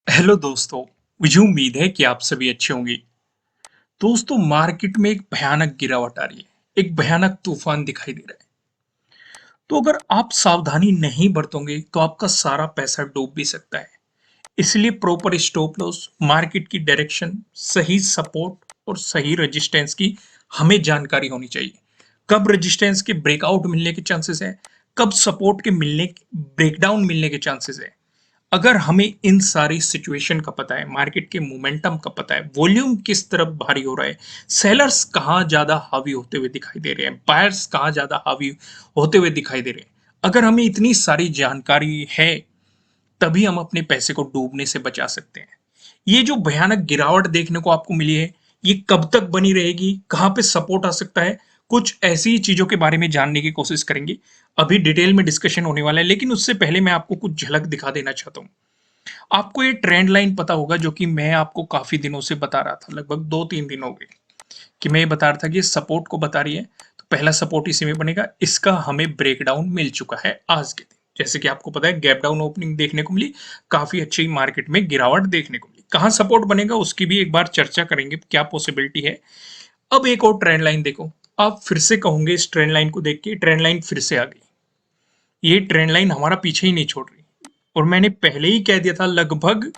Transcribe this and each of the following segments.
Hello दोस्तों। मुझे उम्मीद है कि आप सभी अच्छे होंगे। दोस्तों, मार्केट में एक भयानक गिरावट आ रही है। एक भयानक तूफान दिखाई दे रहा है। तो अगर आप सावधानी नहीं बरतोगे तो आपका सारा पैसा डूब भी सकता है। इसलिए प्रॉपर स्टॉप लॉस, मार्केट की डायरेक्शन, सही सपोर्ट और सही रेजिस्टेंस की हमें जानकारी होनी चाहिए। कब रेजिस्टेंस के ब्रेकआउट मिलने के चांसेस है, कब सपोर्ट के मिलने ब्रेकडाउन मिलने के चांसेस है। अगर हमें इन सारी सिचुएशन का पता है, मार्केट के मोमेंटम का पता है, वॉल्यूम किस तरफ भारी हो रहा है, सेलर्स कहाँ ज्यादा हावी होते हुए दिखाई दे रहे हैं, बायर्स कहाँ ज्यादा हावी होते हुए दिखाई दे रहे हैं, अगर हमें इतनी सारी जानकारी है तभी हम अपने पैसे को डूबने से बचा सकते हैं। ये जो भयानक गिरावट देखने को आपको मिली है, ये कब तक बनी रहेगी, कहां पे सपोर्ट आ सकता है, कुछ ऐसी चीजों के बारे में जानने की कोशिश करेंगे। अभी डिटेल में डिस्कशन होने वाला है, लेकिन उससे पहले मैं आपको कुछ झलक दिखा देना चाहता हूं। आपको ये ट्रेंड लाइन पता होगा जो कि मैं आपको काफी दिनों से बता रहा था, लगभग 2-3 दिन हो गए कि मैं ये बता रहा था कि ये सपोर्ट को बता रही है। तो पहला सपोर्ट इसी में बनेगा, इसका हमें ब्रेकडाउन मिल चुका है आज के दिन। जैसे कि आपको पता है, गैप डाउन ओपनिंग देखने को मिली, काफी अच्छी मार्केट में गिरावट देखने को मिली। कहां सपोर्ट बनेगा उसकी भी एक बार चर्चा करेंगे, क्या पॉसिबिलिटी है। अब एक और ट्रेंड लाइन देखो। आप फिर से कहोगे इस ट्रेंड लाइन को देख के, ट्रेंड लाइन फिर से आ गई। ये ट्रेंड लाइन हमारा पीछे ही नहीं छोड़ रही। और मैंने पहले ही कह दिया था, लगभग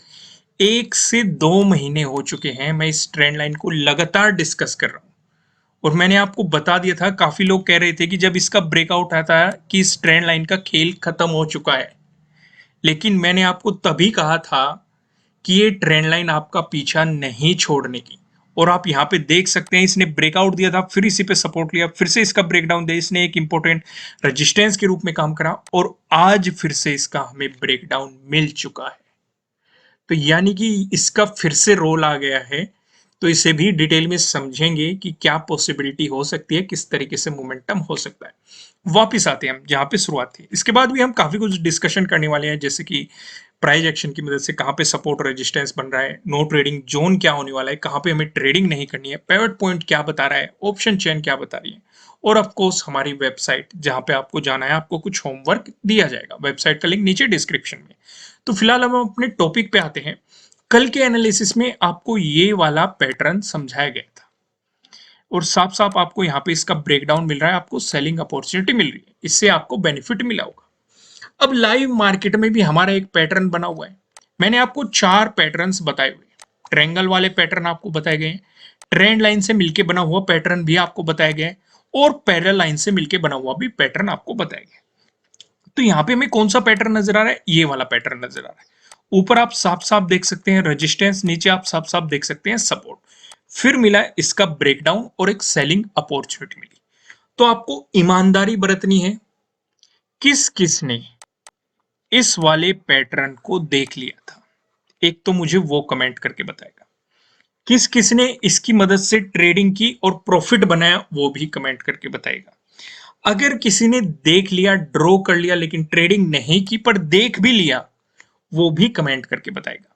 1 से 2 महीने हो चुके हैं मैं इस ट्रेंड लाइन को लगातार डिस्कस कर रहा हूं। और मैंने आपको बता दिया था, काफी लोग कह रहे थे कि जब इसका ब्रेकआउट आता है कि इस ट्रेंड लाइन का खेल खत्म हो चुका है। लेकिन मैंने आपको तभी कहा था कि ये ट्रेंड लाइन आपका पीछा नहीं छोड़ने की। और आप यहां पे देख सकते हैं, इसने ब्रेकआउट दिया था, फिर इसी पे सपोर्ट लिया, फिर से इसका ब्रेकडाउन दिया, इसने एक इंपॉर्टेंट रेजिस्टेंस के रूप में काम करा और आज फिर से इसका हमें ब्रेकडाउन मिल चुका है। तो यानी कि इसका फिर से रोल आ गया है। तो इसे भी डिटेल में समझेंगे कि क्या पॉसिबिलिटी हो सकती है, किस तरीके से मोमेंटम हो सकता है। वापिस आते हैं हम जहां पे शुरुआत थी। इसके बाद भी हम काफी कुछ डिस्कशन करने वाले हैं, जैसे कि प्राइस एक्शन की मदद से कहां पे सपोर्ट रेजिस्टेंस बन रहा है, नो ट्रेडिंग जोन क्या होने वाला है, कहां पे हमें ट्रेडिंग नहीं करनी है, पिवट पॉइंट क्या बता रहा है, ऑप्शन चेन क्या बता रही है। और ऑफ कोर्स हमारी वेबसाइट जहां पे आपको जाना है, आपको कुछ होमवर्क दिया जाएगा, वेबसाइट का लिंक नीचे डिस्क्रिप्शन में। तो फिलहाल हम अपने टॉपिक पे आते हैं। कल के एनालिसिस में आपको ये वाला पैटर्न समझाया गया था और साफ साफ आपको यहाँ पे इसका ब्रेकडाउन मिल रहा है, आपको सेलिंग अपॉर्चुनिटी मिल रही है, इससे आपको बेनिफिट मिला होगा। अब लाइव मार्केट में भी हमारा एक पैटर्न बना हुआ है। मैंने आपको 4 पैटर्न्स बताए हुए। ट्रायंगल वाले पैटर्न आपको बताए गए हैं, ट्रेंड लाइन से मिलकर बना हुआ पैटर्न भी आपको बताया गया है, और पैरेलल लाइन से मिलकर बना हुआ भी पैटर्न आपको बताया गया है। तो यहाँ पे हमें कौन सा पैटर्न नजर आ रहा है, ये वाला पैटर्न नजर आ रहा है। ऊपर आप साफ साफ देख सकते हैं रेजिस्टेंस, नीचे आप साफ साफ देख सकते हैं सपोर्ट। फिर मिला इसका ब्रेकडाउन और एक सेलिंग अपॉर्चुनिटी मिली। तो आपको ईमानदारी बरतनी है। किस किस ने इस वाले पैटर्न को देख लिया था, एक तो मुझे वो कमेंट करके बताएगा। किस किस ने इसकी मदद से ट्रेडिंग की और प्रॉफिट बनाया, वो भी कमेंट करके बताएगा। अगर किसी ने देख लिया, ड्रॉ कर लिया, लेकिन ट्रेडिंग नहीं की पर देख भी लिया, वो भी कमेंट करके बताएगा।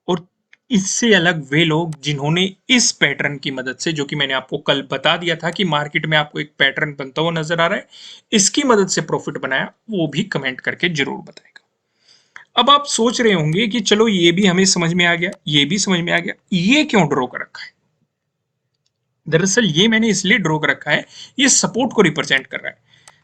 और इससे अलग वे लोग जिन्होंने इस पैटर्न की मदद से, जो कि मैंने आपको कल बता दिया था कि मार्केट में आपको एक पैटर्न बनता हुआ नजर आ रहा है, इसकी मदद से प्रॉफिट बनाया, वो भी कमेंट करके जरूर बताएगा। अब आप सोच रहे होंगे कि चलो ये भी हमें समझ में आ गया, ये भी समझ में आ गया, ये क्यों ड्रॉ कर रखा है। दरअसल ये मैंने इसलिए ड्रॉ कर रखा है, ये सपोर्ट को रिप्रेजेंट कर रहा है।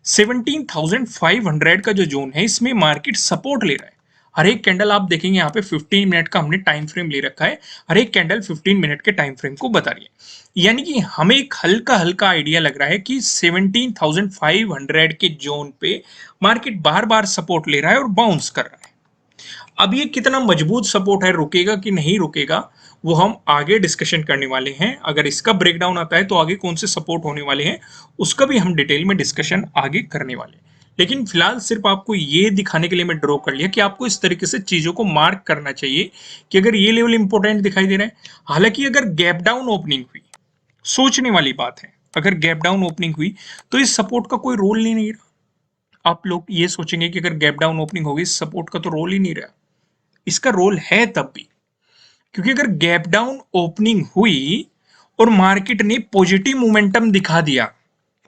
17,500 का जो जोन है, इसमें मार्केट सपोर्ट ले रहा है। हर एक कैंडल आप देखेंगे यहाँ पे 15 मिनट का हमने टाइम फ्रेम ले रखा है, हर एक कैंडल 15 मिनट के टाइम फ्रेम को बता रही है। यानी कि हमें एक हल्का हल्का आइडिया लग रहा है कि 17,500 के जोन पे मार्केट बार बार सपोर्ट ले रहा है और बाउंस कर रहा है। अब ये कितना मजबूत सपोर्ट है, रुकेगा कि नहीं रुकेगा, वो हम आगे डिस्कशन करने वाले हैं। अगर इसका ब्रेकडाउन आता है तो आगे कौन से सपोर्ट होने वाले हैं, उसका भी हम डिटेल में डिस्कशन आगे करने वाले हैं। लेकिन फिलहाल सिर्फ आपको ये दिखाने के लिए मैं ड्रॉ कर लिया कि आपको इस तरीके से चीजों को मार्क करना चाहिए कि अगर ये लेवल इंपॉर्टेंट दिखाई दे रहा है। हालांकि अगर गैप डाउन ओपनिंग हुई, सोचने वाली बात है, अगर गैप डाउन ओपनिंग हुई तो इस सपोर्ट का कोई रोल नहीं रहा। आप लोग ये सोचेंगे कि अगर गैप डाउन ओपनिंग होगी, सपोर्ट का तो रोल ही नहीं रहा। इसका रोल है तब भी, क्योंकि अगर गैप डाउन ओपनिंग हुई और मार्केट ने पॉजिटिव मोमेंटम दिखा दिया,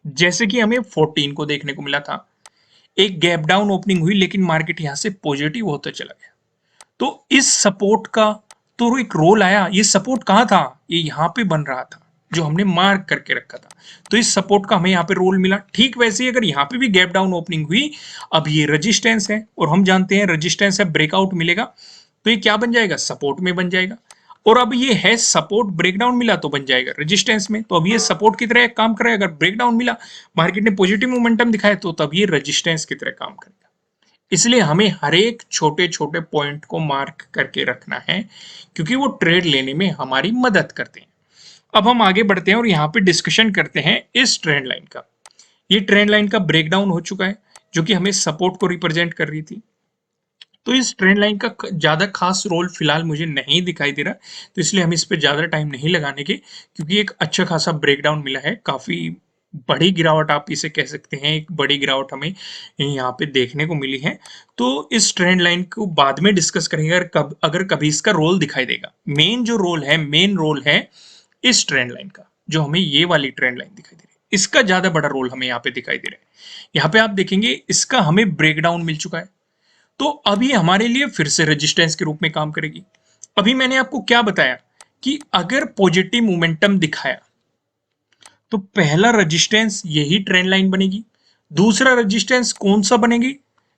जैसे कि हमें 14 को देखने को मिला था, एक गैप डाउन ओपनिंग हुई लेकिन मार्केट यहां से पॉजिटिव होता चला गया, तो इस सपोर्ट का तो एक रोल आया। ये सपोर्ट कहाँ था? ये यहाँ पे बन रहा था, जो हमने मार्क करके रखा था। तो इस सपोर्ट का हमें यहाँ पे रोल मिला। ठीक वैसे ही अगर यहाँ पे भी गैप डाउन ओपनिंग हुई, अब ये रेजिस्टेंस है और हम जानते हैं रेजिस्टेंस है, ब्रेकआउट मिलेगा तो ये क्या बन जाएगा? सपोर्ट में बन जाएगा। और अब ये है सपोर्ट, ब्रेकडाउन मिला तो बन जाएगा रेजिस्टेंस में। तो अब ये सपोर्ट की तरह काम कर रहा है। अगर ब्रेकडाउन मिला, मार्केट ने पॉजिटिव मोमेंटम दिखाया, तो तब ये रेजिस्टेंस की तरह काम करेगा। इसलिए हमें हर एक छोटे छोटे पॉइंट को मार्क करके रखना है, क्योंकि वो ट्रेड लेने में हमारी मदद करते हैं। अब हम आगे बढ़ते हैं और यहाँ पे डिस्कशन करते हैं इस ट्रेंड लाइन का। ये ट्रेंड लाइन का ब्रेकडाउन हो चुका है, जो कि हमें सपोर्ट को रिप्रेजेंट कर रही थी। तो इस ट्रेंड लाइन का ज़्यादा खास रोल फिलहाल मुझे नहीं दिखाई दे रहा, तो इसलिए हम इस पे ज़्यादा टाइम नहीं लगाने के, क्योंकि एक अच्छा खासा ब्रेकडाउन मिला है। काफ़ी बड़ी गिरावट आप इसे कह सकते हैं, एक बड़ी गिरावट हमें यहाँ पे देखने को मिली है। तो इस ट्रेंड लाइन को बाद में डिस्कस करेंगे अगर कभी इसका रोल दिखाई देगा। मेन रोल है इस ट्रेंड लाइन का, जो हमें ये वाली ट्रेंड लाइन दिखाई दे रही है, इसका ज़्यादा बड़ा रोल हमें यहाँ पे दिखाई दे रहा है। यहाँ पे आप देखेंगे इसका हमें ब्रेकडाउन मिल चुका है, तो अभी हमारे लिए फिर से रेजिस्टेंस के रूप में काम करेगी। अभी मैंने आपको क्या बताया कि अगर पॉजिटिव मोमेंटम दिखाया तो पहला रेजिस्टेंस यही ट्रेंड लाइन बनेगी। दूसरा रेजिस्टेंस कौन सा बनेगी?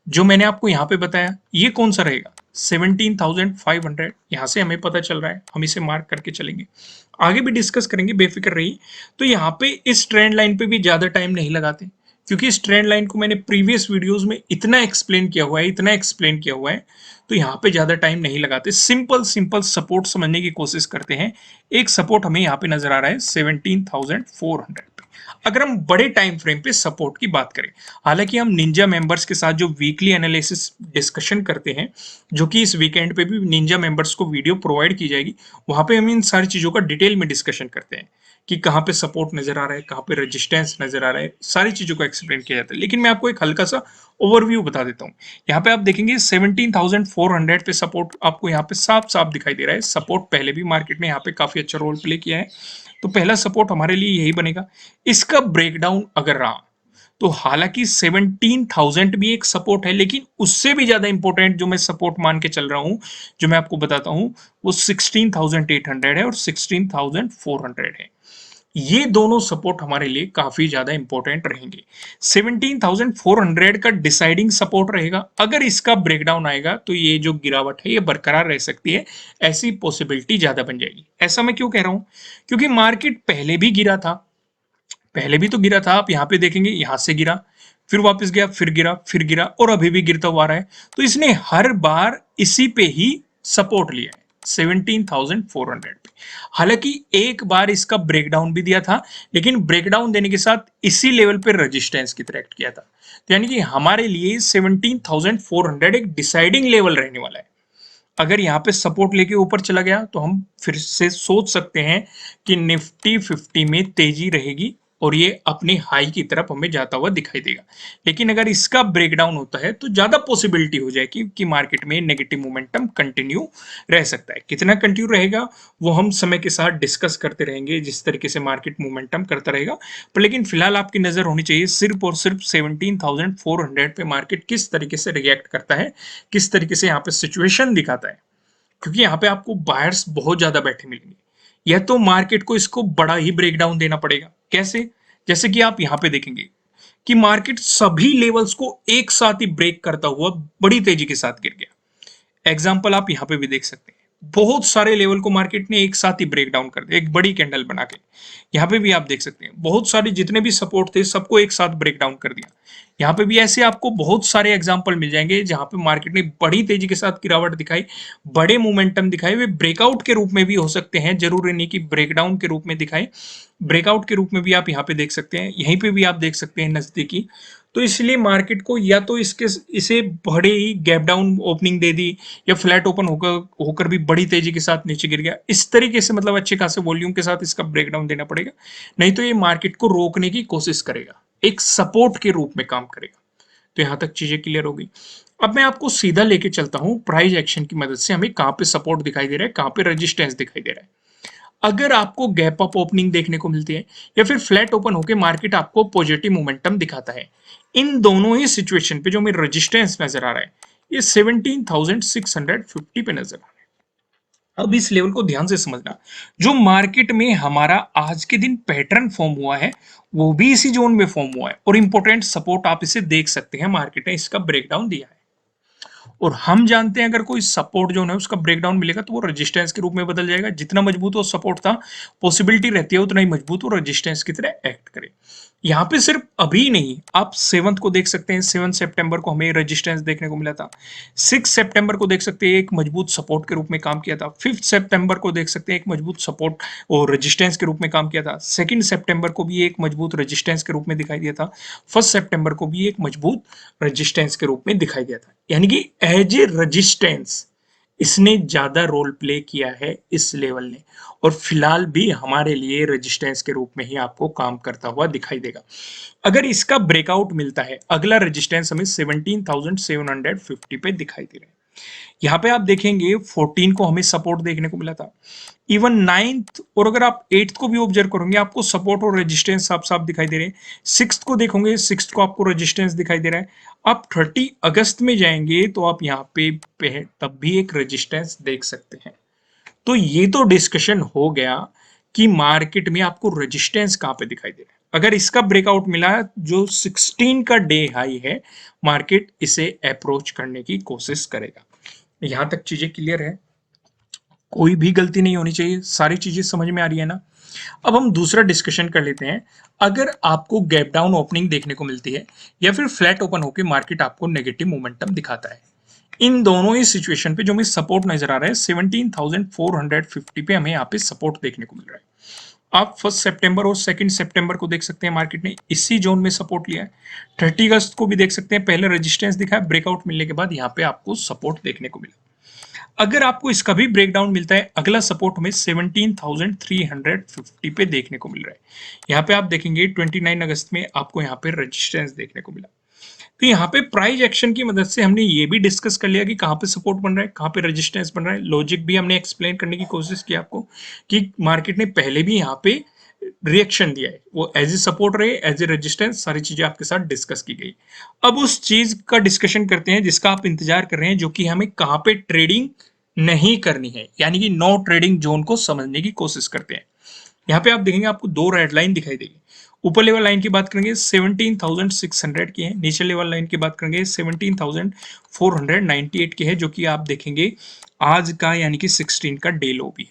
जो मैंने आपको यहां पे बताया, ये कौन सा रहेगा? 17,500। यहां से हमें पता चल रहा है, हम इसे मार्क करके चलेंगे, आगे भी डिस्कस करेंगे, बेफिक्र रहिए। तो यहाँ पे इस ट्रेंड लाइन पे भी ज्यादा टाइम नहीं लगाते, क्योंकि इस ट्रेंड लाइन को मैंने प्रीवियस वीडियोस में इतना एक्सप्लेन किया हुआ है, तो यहाँ पे ज्यादा टाइम नहीं लगाते। सिंपल सिंपल सपोर्ट समझने की कोशिश करते हैं। एक सपोर्ट हमें यहाँ पे नजर आ रहा है 17,400 पे, अगर हम बड़े टाइम फ्रेम पे सपोर्ट की बात करें। हालांकि हम निंजा मेंबर्स के साथ जो वीकली एनालिसिस डिस्कशन करते हैं, जो कि इस वीकेंड पे भी निंजा मेंबर्स को वीडियो प्रोवाइड की जाएगी, वहां पे हम इन सारी चीजों का डिटेल में डिस्कशन करते हैं कि कहाँ पे सपोर्ट नजर आ रहा है, कहाँ पे रेजिस्टेंस नजर आ रहा है, सारी चीजों को एक्सप्लेन किया जाता है। लेकिन मैं आपको एक हल्का सा ओवरव्यू बता देता हूँ। यहाँ पे आप देखेंगे 17,400 पे सपोर्ट आपको यहाँ पे साफ साफ दिखाई दे रहा है। सपोर्ट पहले भी मार्केट ने यहाँ पे काफी अच्छा रोल प्ले किया है, तो पहला सपोर्ट हमारे लिए यही बनेगा। इसका ब्रेकडाउन अगर रहा तो हालांकि 17,000 भी एक सपोर्ट है, लेकिन उससे भी ज्यादा इंपॉर्टेंट जो मैं सपोर्ट मान के चल रहा हूं, जो मैं आपको बताता हूं, वो 16,800 है और 16,400 है। ये दोनों सपोर्ट हमारे लिए काफी ज्यादा इंपॉर्टेंट रहेंगे। 17,400 का डिसाइडिंग सपोर्ट रहेगा। अगर इसका ब्रेकडाउन आएगा तो ये जो गिरावट है ये बरकरार रह सकती है, ऐसी पॉसिबिलिटी ज्यादा बन जाएगी। ऐसा मैं क्यों कह रहा हूं? क्योंकि मार्केट पहले भी गिरा था, पहले भी तो गिरा था। आप यहां पे देखेंगे, यहां से गिरा, फिर वापस गया, फिर गिरा और अभी भी गिरता हुआ आ रहा है। तो इसने हर बार इसी पे ही सपोर्ट लिया है, 17,400 पे। हालांकि एक बार इसका ब्रेकडाउन भी दिया था, लेकिन ब्रेकडाउन देने के साथ इसी लेवल पे रेजिस्टेंस की तरह एक्ट किया था। तो यानी कि हमारे लिए 17,400 एक डिसाइडिंग लेवल रहने वाला है। अगर यहाँ पे सपोर्ट लेके ऊपर चला गया तो हम फिर से सोच सकते हैं कि निफ्टी 50 में तेजी रहेगी और ये अपनी हाई की तरफ हमें जाता हुआ दिखाई देगा। लेकिन अगर इसका ब्रेकडाउन होता है तो ज्यादा पॉसिबिलिटी हो जाएगी कि मार्केट में नेगेटिव मोमेंटम कंटिन्यू रह सकता है। कितना कंटिन्यू रहेगा वो हम समय के साथ डिस्कस करते रहेंगे, जिस तरीके से मार्केट मोमेंटम करता रहेगा। पर लेकिन फिलहाल आपकी नजर होनी चाहिए सिर्फ और सिर्फ 17,400 पे मार्केट किस तरीके से रिएक्ट करता है, किस तरीके से यहाँ पे सिचुएशन दिखाता है। क्योंकि यहाँ पे आपको बायर्स बहुत ज्यादा बैठे मिलेंगे। यह तो मार्केट को इसको बड़ा ही ब्रेकडाउन देना पड़ेगा। कैसे? जैसे कि आप यहाँ पे देखेंगे कि मार्केट सभी लेवल्स को एक साथ ही ब्रेक करता हुआ बड़ी तेजी के साथ गिर गया। एग्जाम्पल आप यहाँ पे भी देख सकते हैं, बहुत सारे लेवल को मार्केट ने एक साथ ही ब्रेक डाउन कर दिया, एक बड़ी कैंडल बना के। यहाँ पे भी आप देख सकते हैं बहुत सारे जितने भी सपोर्ट थे सबको एक साथ ब्रेक डाउन कर दिया। यहाँ पे भी ऐसे आपको बहुत सारे एग्जाम्पल मिल जाएंगे जहां पे मार्केट ने बड़ी तेजी के साथ गिरावट दिखाई, बड़े मोमेंटम दिखाए। वे ब्रेकआउट के रूप में भी हो सकते हैं, जरूरी नहीं कि ब्रेकडाउन के रूप में दिखाए। ब्रेकआउट के रूप में भी आप यहाँ पे देख सकते हैं, यहीं पे भी आप देख सकते हैं नजदीकी। तो इसलिए मार्केट को या तो इसे बड़े ही गैप डाउन ओपनिंग दे दी, या फ्लैट ओपन होकर भी बड़ी तेजी के साथ नीचे गिर गया, इस तरीके से मतलब अच्छे खासे वॉल्यूम के साथ इसका ब्रेकडाउन देना पड़ेगा। नहीं तो ये मार्केट को रोकने की कोशिश करेगा, एक सपोर्ट के रूप में काम करेगा। तो यहां तक चीजें क्लियर हो गई। अब मैं आपको सीधा लेके चलता हूं प्राइस एक्शन की मदद से हमें कहां पे सपोर्ट दिखाई दे रहा है, कहां पे रेजिस्टेंस दिखाई दे रहा है। अगर आपको गैप अप ओपनिंग देखने को मिलती है या फिर फ्लैट ओपन होकर मार्केट आपको पॉजिटिव मोमेंटम दिखाता है, इन दोनों ही सिचुएशन पे जो हमें रेजिस्टेंस नजर आ रहा है, ये 17,650 पे नजर आ रहा है। अब इस लेवल को ध्यान से समझना, जो मार्केट में हमारा आज के दिन पैटर्न फॉर्म हुआ है वो भी इसी जोन में फॉर्म हुआ है, और इंपॉर्टेंट सपोर्ट आप इसे देख सकते हैं, मार्केट ने इसका ब्रेकडाउन दिया है। और हम जानते हैं अगर कोई सपोर्ट जोन है उसका ब्रेकडाउन मिलेगा तो वो रेजिस्टेंस के रूप में बदल जाएगा। जितना मजबूत वो सपोर्ट था, पॉसिबिलिटी रहती है उतना ही मजबूत वो रेजिस्टेंस की तरह एक्ट करे। यहाँ पे सिर्फ अभी नहीं, आप 7 को देख सकते हैं, 7 सितंबर को हमें रेजिस्टेंस देखने को मिला था। 6 सितंबर को देख सकते हैं, एक मजबूत सपोर्ट के रूप में काम किया था। 5 सितंबर को देख सकते हैं, एक मजबूत सपोर्ट और रेजिस्टेंस के रूप में काम किया था। 2 सितंबर को भी एक मजबूत रेजिस्टेंस के रूप में दिखाई दिया था। 1 सितंबर को भी एक मजबूत रेजिस्टेंस के रूप में दिखाई दिया था। यानी कि एज ए रेजिस्टेंस इसने ज्यादा रोल प्ले किया है इस लेवल ने, और फिलहाल भी हमारे लिए रेजिस्टेंस के रूप में ही आपको काम करता हुआ दिखाई देगा। अगर इसका ब्रेकआउट मिलता है, अगला रेजिस्टेंस हमें 17,750 पे दिखाई दे रहा है। यहाँ पे आप देखेंगे 14 को हमें सपोर्ट देखने को मिला था, इवन 9th, और अगर आप 8th को भी ऑब्जर्व करोगे आपको सपोर्ट और रेजिस्टेंस साफ साफ दिखाई दे रहे हैं। 6th को देखोगे, 6th को आपको रेजिस्टेंस दिखाई दे रहा है। आप 30 अगस्त में जाएंगे तो आप यहाँ पे तब भी एक रेजिस्टेंस देख सकते हैं। तो ये तो डिस्कशन हो गया कि मार्केट में आपको रेजिस्टेंस कहां पे दिखाई दे रहा है। अगर इसका ब्रेकआउट मिला, जो 16 का डे हाई है, मार्केट इसे अप्रोच करने की कोशिश करेगा। यहां तक चीजें क्लियर है, कोई भी गलती नहीं होनी चाहिए, सारी चीजें समझ में आ रही है ना। अब हम दूसरा डिस्कशन कर लेते हैं। अगर आपको गैप डाउन ओपनिंग देखने को मिलती है या फिर फ्लैट ओपन होकर मार्केट आपको नेगेटिव मोमेंटम दिखाता है, इन दोनों ही सिचुएशन पे जो हमें सपोर्ट नजर आ रहा है 17,450 पे हमें यहाँ पे सपोर्ट देखने को मिल रहा है। आप 1 सितंबर और 2 सितंबर को देख सकते हैं, मार्केट ने इसी जोन में सपोर्ट लिया है। 30 अगस्त को भी देख सकते हैं, पहले रेजिस्टेंस दिखा है, ब्रेकआउट मिलने के बाद यहाँ पे आपको सपोर्ट देखने को मिला। अगर आपको इसका भी ब्रेकडाउन मिलता है, अगला सपोर्ट हमें 17,350 पे देखने को मिल रहा है। यहाँ पे आप देखेंगे 29 अगस्त में आपको यहाँ पे रेजिस्टेंस देखने को मिला। तो यहाँ पे प्राइस एक्शन की मदद से हमने ये भी डिस्कस कर लिया कि कहाँ पे सपोर्ट बन रहा है, कहाँ पे रेजिस्टेंस बन रहा है। लॉजिक भी हमने एक्सप्लेन करने की कोशिश की आपको कि मार्केट ने पहले भी यहाँ पे रिएक्शन दिया है, वो एज ए सपोर्ट रहे, एज ए रेजिस्टेंस, सारी चीजें आपके साथ डिस्कस की गई। अब उस चीज का डिस्कशन करते हैं जिसका आप इंतजार कर रहे हैं, जो कि हमें कहाँ पे ट्रेडिंग नहीं करनी है, यानी कि नो ट्रेडिंग जोन को समझने की कोशिश करते हैं। यहाँ पे आप देखेंगे आपको दो रेड लाइन दिखाई देगी। ऊपर लेवल लाइन की बात करेंगे 17,600 की है, नीचे लेवल लाइन की बात करेंगे 17,498 की है, जो कि आप देखेंगे आज का यानी कि 16 का डे लो भी है।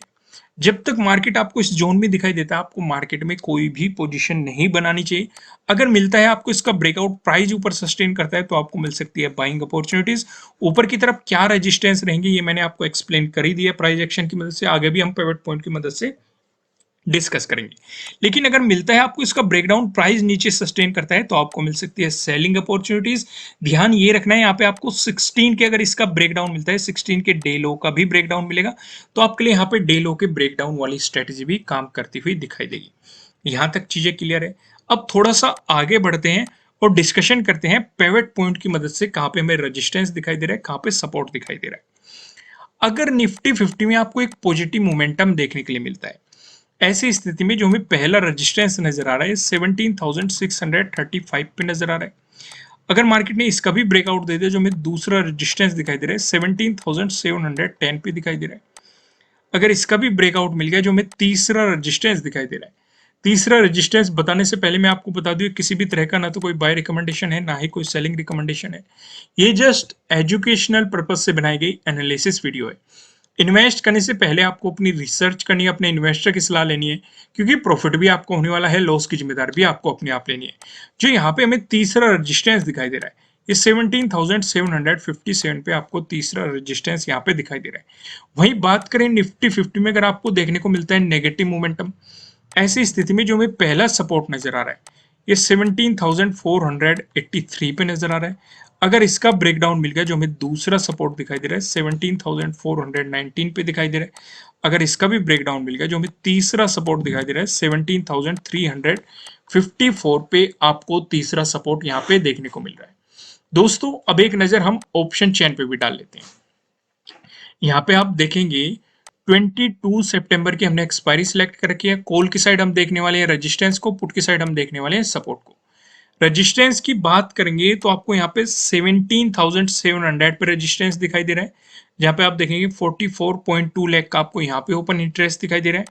जब तक मार्केट आपको इस जोन में दिखाई देता है, आपको मार्केट में कोई भी पोजीशन नहीं बनानी चाहिए। अगर मिलता है आपको इसका ब्रेकआउट, प्राइस ऊपर सस्टेन करता है, तो आपको मिल सकती है बाइंग अपॉर्चुनिटीज। ऊपर की तरफ क्या रेजिस्टेंस रहेंगे ये मैंने आपको एक्सप्लेन कर ही दिया प्राइस एक्शन की मदद से, आगे भी हम पिवट पॉइंट की मदद से डिस्कस करेंगे। लेकिन अगर मिलता है आपको इसका ब्रेकडाउन, प्राइस नीचे सस्टेन करता है, तो आपको मिल सकती है सेलिंग अपॉर्चुनिटीज। ध्यान ये रखना है यहाँ पे आपको 16 के अगर इसका ब्रेकडाउन मिलता है, 16 के डे लो का भी ब्रेकडाउन मिलेगा, तो आपके लिए यहाँ पे डे लो के ब्रेकडाउन वाली स्ट्रेटेजी भी काम करती हुई दिखाई देगी। यहाँ तक चीजें क्लियर है। अब थोड़ा सा आगे बढ़ते हैं और डिस्कशन करते हैं पिवट पॉइंट की मदद से कहाँ पे हमें रेजिस्टेंस दिखाई दे रहा है, कहाँ पे सपोर्ट दिखाई दे रहा है। अगर निफ्टी 50 में आपको एक पॉजिटिव मोमेंटम देखने के लिए मिलता है, ऐसी स्थिति में जो हमें पहला रेजिस्टेंस नजर आ रहा है 17,635 पे नजर आ रहा है। अगर मार्केट ने इसका भी ब्रेकआउट दे दिया, जो हमें दूसरा रेजिस्टेंस दिखाई दे रहा है 17,710 पे दिखाई दे रहा है। अगर इसका भी ब्रेकआउट मिल गया, जो हमें तीसरा रेजिस्टेंस दिखाई दे रहा है। तीसरा रेजिस्टेंस बताने से पहले मैं आपको बता दूं, किसी भी तरह का ना तो कोई बाय रिकमेंडेशन है, ना ही कोई सेलिंग रिकमेंडेशन है। ये जस्ट एजुकेशनल पर्पज से बनाई गई एनालिसिस वीडियो है। इन्वेस्ट करने से पहले आपको अपनी रिसर्च करनी है, अपने इन्वेस्टर की सलाह लेनी है, क्योंकि प्रॉफिट भी आपको होने वाला है, लॉस की जिम्मेदारी भी आपको अपने आप लेनी है। जो यहाँ पे हमें तीसरा रेजिस्टेंस दिखाई दे रहा है, ये 17,757 पे आपको तीसरा रेजिस्टेंस यहाँ पे दिखाई दे रहा है। वहीं बात करें निफ्टी 50 में, अगर आपको देखने को मिलता है नेगेटिव मोमेंटम, ऐसी स्थिति में जो हमें पहला सपोर्ट नजर आ रहा है ये 17,483 पे नजर आ रहा है। अगर इसका ब्रेकडाउन मिल गया, जो हमें दूसरा सपोर्ट दिखाई दे रहा है 17,419 पे दिखाई दे रहा है। अगर इसका भी ब्रेकडाउन मिल गया, जो हमें तीसरा सपोर्ट दिखाई दे रहा है 17,354 पे आपको तीसरा सपोर्ट यहाँ पे देखने को मिल रहा है। दोस्तों अब एक नजर हम ऑप्शन चेन पे भी डाल लेते हैं। यहाँ पे आप देखेंगे 22 सितंबर की हमने एक्सपायरी सिलेक्ट कर रखी है। कॉल की साइड हम देखने वाले हैं रेजिस्टेंस को, पुट की साइड हम देखने वाले हैं सपोर्ट को। रेजिस्टेंस की बात करेंगे तो आपको यहाँ पे 17,700 पे रेजिस्टेंस दिखाई दे रहा है, जहाँ पे आप देखेंगे 44.2 लाख का आपको यहाँ पे ओपन इंटरेस्ट दिखाई दे रहा है।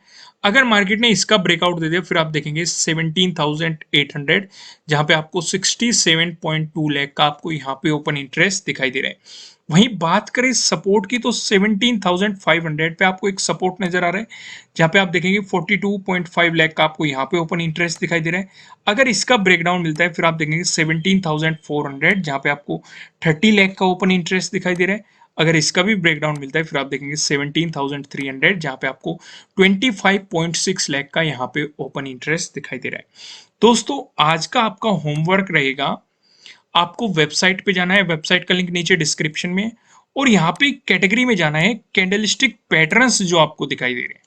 अगर मार्केट ने इसका ब्रेकआउट दे दिया फिर आप देखेंगे 17,800, जहाँ पे आपको 67.2 लाख का आपको यहाँ पे ओपन इंटरेस्ट दिखाई दे रहा है। वहीं बात करें सपोर्ट की तो 17,500 पे आपको एक सपोर्ट नजर आ रहा है, जहाँ पे आप देखेंगे 42.5 लाख का आपको यहाँ पे ओपन इंटरेस्ट दिखाई दे रहा है। अगर इसका ब्रेकडाउन मिलता है फिर आप देखेंगे 17,400, जहाँ पे आपको 30 लाख का ओपन इंटरेस्ट दिखाई दे रहा है। अगर इसका भी ब्रेकडाउन मिलता है फिर आप देखेंगे 17,300, जहाँ पे आपको 25.6 लाख का यहाँ पे ओपन इंटरेस्ट दिखाई दे रहा है। दोस्तों आज का आपका होमवर्क रहेगा, आपको वेबसाइट पे जाना है, वेबसाइट का लिंक नीचे डिस्क्रिप्शन में है, और यहाँ पे कैटेगरी में जाना है, कैंडलस्टिक पैटर्न्स जो आपको दिखाई दे रहे हैं,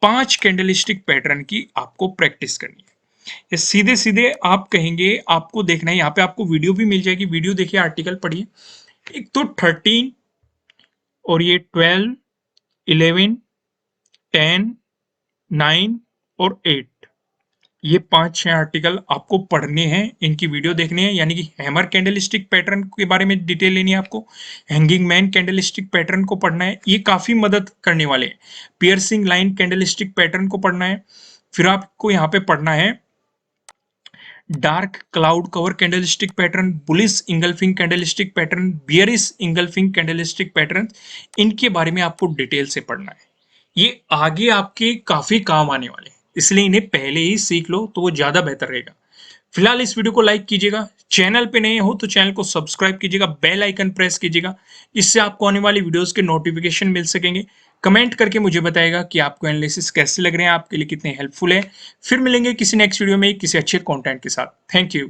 5 कैंडलस्टिक पैटर्न की आपको प्रैक्टिस करनी है। ये सीधे सीधे आप कहेंगे आपको देखना है, यहाँ पे आपको वीडियो भी मिल जाएगी, वीडियो देखिए, आर्टिकल पढ़िए। एक तो 13 और ये 12, 11, 10, 9 और 8, ये 5-6 आर्टिकल आपको पढ़ने हैं, इनकी वीडियो देखनी है। यानी कि हैमर कैंडलस्टिक पैटर्न के बारे में डिटेल लेनी है आपको, हैंगिंग मैन कैंडलस्टिक पैटर्न को पढ़ना है, ये काफी मदद करने वाले हैं। पियर्सिंग लाइन कैंडलस्टिक पैटर्न को पढ़ना है। फिर आपको यहाँ पे पढ़ना है dark cloud cover candlestick pattern, bullish engulfing candlestick pattern, bearish engulfing candlestick pattern, इनके बारे में आपको डिटेल से पढ़ना है। ये आगे आपके काफी काम आने वाले हैं, इसलिए इन्हें पहले ही सीख लो तो वो ज्यादा बेहतर रहेगा। फिलहाल इस वीडियो को लाइक कीजिएगा, चैनल पे नए हो तो चैनल को सब्सक्राइब कीजिएगा, बेल आइकन प्रेस कीजिएगा, इससे आपको आने वाली वीडियोस के नोटिफिकेशन मिल सकेंगे। कमेंट करके मुझे बताएगा कि आपको एनालिसिस कैसे लग रहे हैं, आपके लिए कितने हेल्पफुल है। फिर मिलेंगे किसी नेक्स्ट वीडियो में किसी अच्छे कंटेंट के साथ। Thank you.